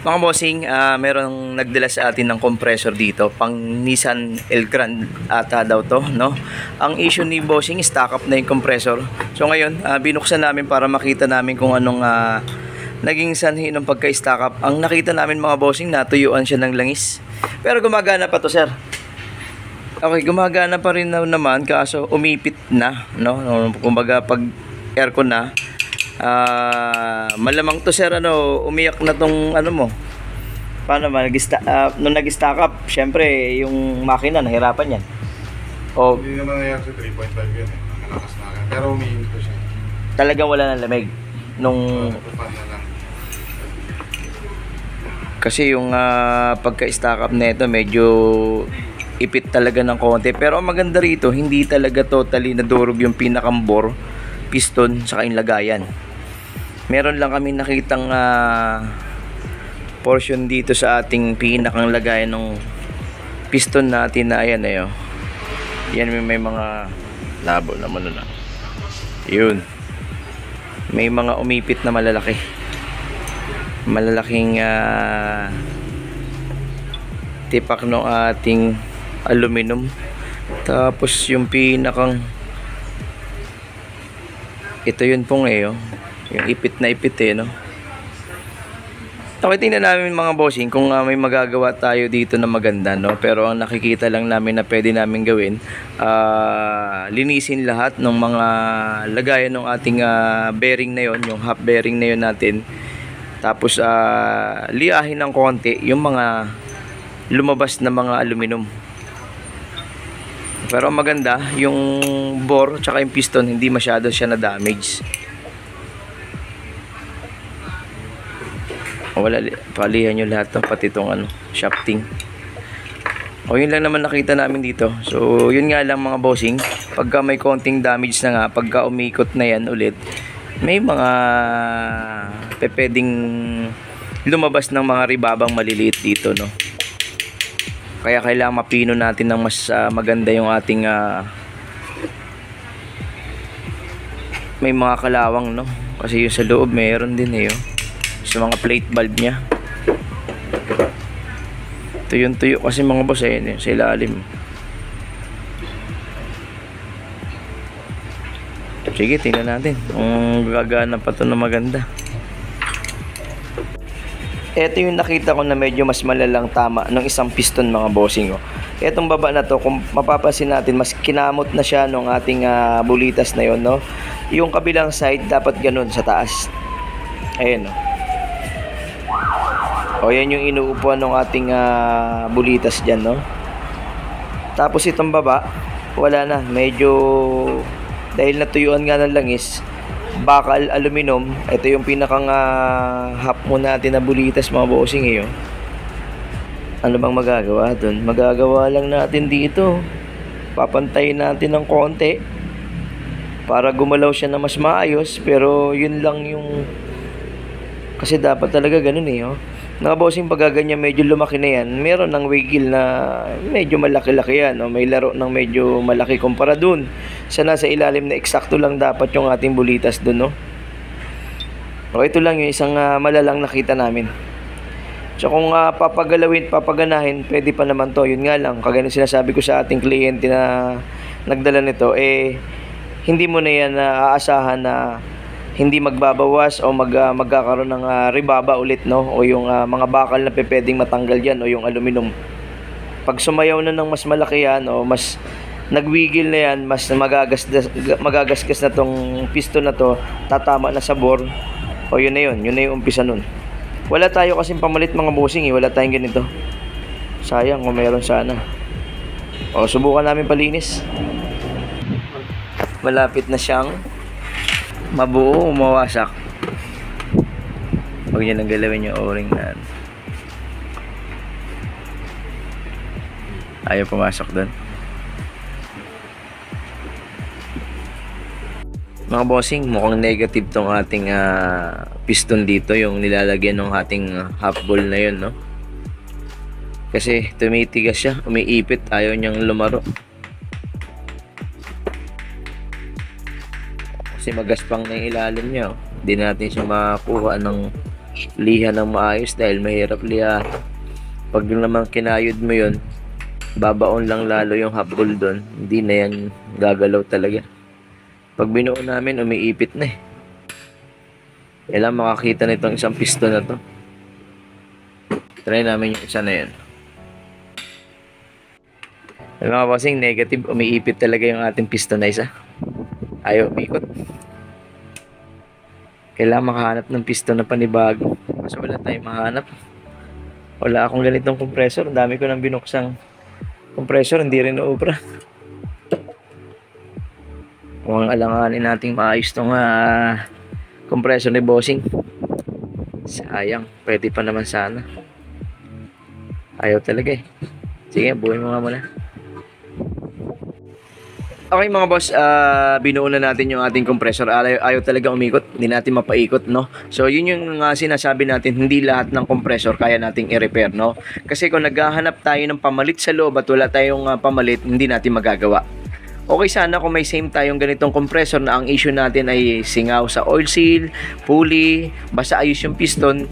Mga bossing, merong nagdala sa atin ng compressor dito, pang Nissan Elgrand ata daw to, no? Ang issue ni bossing, stock up na yung compressor. So ngayon, binuksan namin para makita namin kung anong naging sanhi ng pagka-stock up. Ang nakita namin mga bossing, natuyuan siya ng langis. Pero gumagana pa to, sir. Okay, gumagana pa rin naman, kaso umipit na, no? Kumbaga pag aircon na, malamang to, sir, umiyak na tong mo. Paano ba nung nag-stock up, syempre yung makina nahirapan yan. Hindi naman nangyari sa 3.5 yan eh. Malakas na akin. Pero umiinit ko siya. Talagang wala ng lamig nung Tupan na lang. kasi yung pagka-stock up nito medyo ipit talaga ng konti. Pero ang maganda rito, hindi talaga totally nadurog yung pinakambor, piston, saka yung lagayan. Meron lang kami nakitang portion dito sa ating pinakang lagayan ng piston natin na ayan eh, oh. Yan, may mga labo naman na. Yun. May mga umipit na malalaki. Malalaking tipak ng ating aluminum. Tapos yung pinakang ito yun pong eh, oh. Yung ipit na ipit eh, no? Okay, tingnan namin mga bossing kung may magagawa tayo dito na maganda, no? Pero ang nakikita lang namin na pwede namin gawin, linisin lahat ng mga lagayan ng ating bearing na yon, yung half bearing na yon natin. Tapos liahin ng konti yung mga lumabas na mga aluminum. Pero maganda, yung bore tsaka yung piston hindi masyado siya na damage. Wala, palihan nyo lahat to, pati itong shafting. O yun lang naman nakita namin dito. So yun nga lang mga bossing, pagka may konting damage na nga, pagka umikot na yan ulit, may mga pwedeng lumabas ng mga ribabang maliliit dito, no? Kaya kailangan mapino natin ng mas maganda yung ating may mga kalawang, no? Kasi yung sa loob mayroon din eh, oh. Sa mga plate valve nya, tuyo kasi mga boss eh, sa ilalim. Sige, tingnan natin kung gagana pa to na maganda. Ito yung nakita ko na medyo mas malalang tama ng isang piston mga bossing, oh. Etong baba na to, kung mapapansin natin, mas kinamot na siya ng ating bulitas na yon, no? Yung kabilang side dapat ganun sa taas. Ayan, no? O yan yung inuupuan ng ating bulitas dyan, no? Tapos itong baba, wala na, medyo dahil natuyuan nga ng langis, bakal aluminum. Ito yung pinakang half mo natin na bulitas mga bossing eh, oh. Ano bang magagawa dun? Magagawa lang natin dito, papantayin natin ng konti para gumalaw siya na mas maayos. Pero yun lang yung, kasi dapat talaga ganun eh, oh. Mga bossing, pag ganyan medyo lumaki na yan, meron ng wiggle na medyo malaki-laki yan, no? May laro ng medyo malaki kumpara dun sa nasa ilalim na eksakto lang dapat yung ating bulitas dun, no? O ito lang yung isang malalang nakita namin. So kung papaganahin, pwede pa naman to. Yun nga lang, kagaya sinasabi ko sa ating kliyente na nagdala nito, hindi mo na yan aasahan na hindi magbabawas o magkakaroon ng ribaba ulit, no? O yung mga bakal na pwedeng matanggal yan, o yung aluminum. Pag sumayaw na ng mas malaki yan, o mas nagwigil na yan, mas magagasgas na tong piston na to, tatama na sa bore. O yun na yung umpisa nun. Wala tayo kasing pamalit mga bossing, wala tayong ganito. Sayang kung mayroon sana. O subukan namin palinis. Malapit na siyang mabuo o mawasak. Huwag nyo nang galawin yung o-ring na ayaw pumasok doon. Mga bossing, mukhang negative tong ating piston dito, yung nilalagyan ng ating half ball na yun, no? Kasi tumitigas siya, umiipit, ayaw niyang lumaro. Kasi magaspang na yung ilalim niya, oh. Hindi natin siya makakuha ng liha ng maayos dahil mahirap liha. Pag naman kinayod mo yun, babaon lang lalo yung habol doon. Hindi na yan gagalaw talaga. Pag binuo namin, umiipit na eh. Kailangan makakita nitong isang piston na to. Try namin yung isa na yun. Mga bossing, negative, umiipit talaga yung ating piston na isa. Ayaw umikot. Kailangan makahanap ng piston na panibago. Kasi wala tayong mahanap. Wala akong ganitong compressor. Ang dami ko nang binuksang compressor, hindi rin naubra. Kung alanganin nating maayos tong compressor ni bossing. Sayang, pwede pa naman sana. Ayaw talaga eh. Sige, buuin mo nga muna. Okay mga boss, binuo na natin yung ating compressor. Ayaw talaga umikot, hindi natin mapaikot, no? So yun yung sinasabi natin, hindi lahat ng compressor kaya nating i-repair, no? Kasi kung naghahanap tayo ng pamalit sa loob at wala tayong pamalit, hindi natin magagawa. Okay sana kung may same tayong ganitong compressor na ang issue natin ay singaw sa oil seal, pulley, basta ayos yung piston,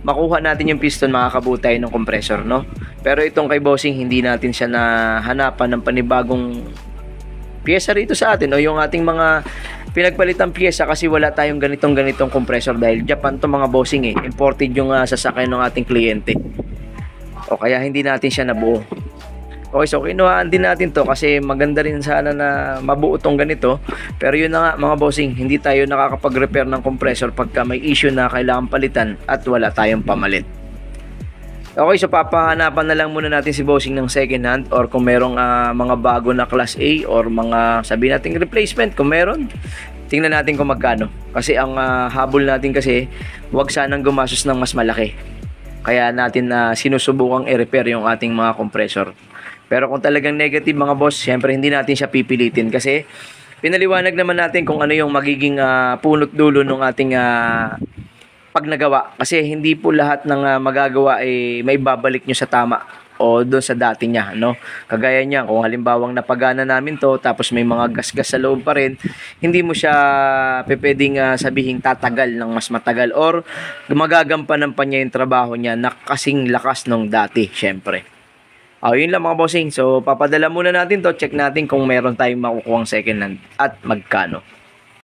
makuha natin yung piston, makakabuo tayo ng compressor, no? Pero itong kay bossing, hindi natin siya nahanapan ng panibagong pyesa rito sa atin o yung ating mga pinagpalitang pyesa kasi wala tayong ganitong compressor dahil Japan to mga bossing eh. Imported yung sasakyan ng ating kliyente. O kaya hindi natin siya nabuo. Okay, so kinuhaan din natin to kasi maganda rin sana na mabuo tong ganito. Pero yun na nga mga bossing, hindi tayo nakakapag-repair ng compressor pagka may issue na kailangan palitan at wala tayong pamalit. Okay, so papahanapan na lang muna natin si bossing ng second hand or kung merong mga bago na class A or mga sabi nating replacement kung meron. Tingnan natin kung magkano. Kasi ang habol natin kasi wag sanang gumastos ng mas malaki. Kaya natin sinusubukang i-repair yung ating mga compressor. Pero kung talagang negative mga boss, syempre hindi natin siya pipilitin kasi pinaliwanag naman natin kung ano yung magiging punot dulo ng ating pag nagawa. Kasi hindi po lahat ng magagawa ay may babalik nyo sa tama o doon sa dati niya, no? Kagaya niya, kung halimbawang napagana namin to tapos may mga gasgas sa loob pa rin, hindi mo siya pwedeng sabihing tatagal ng mas matagal or magagampanan pa niya yung trabaho niya na kasing lakas nung dati, syempre. Yun lang mga bossing. So, papadala muna natin to. Check natin kung meron tayong makukuhang second hand at magkano.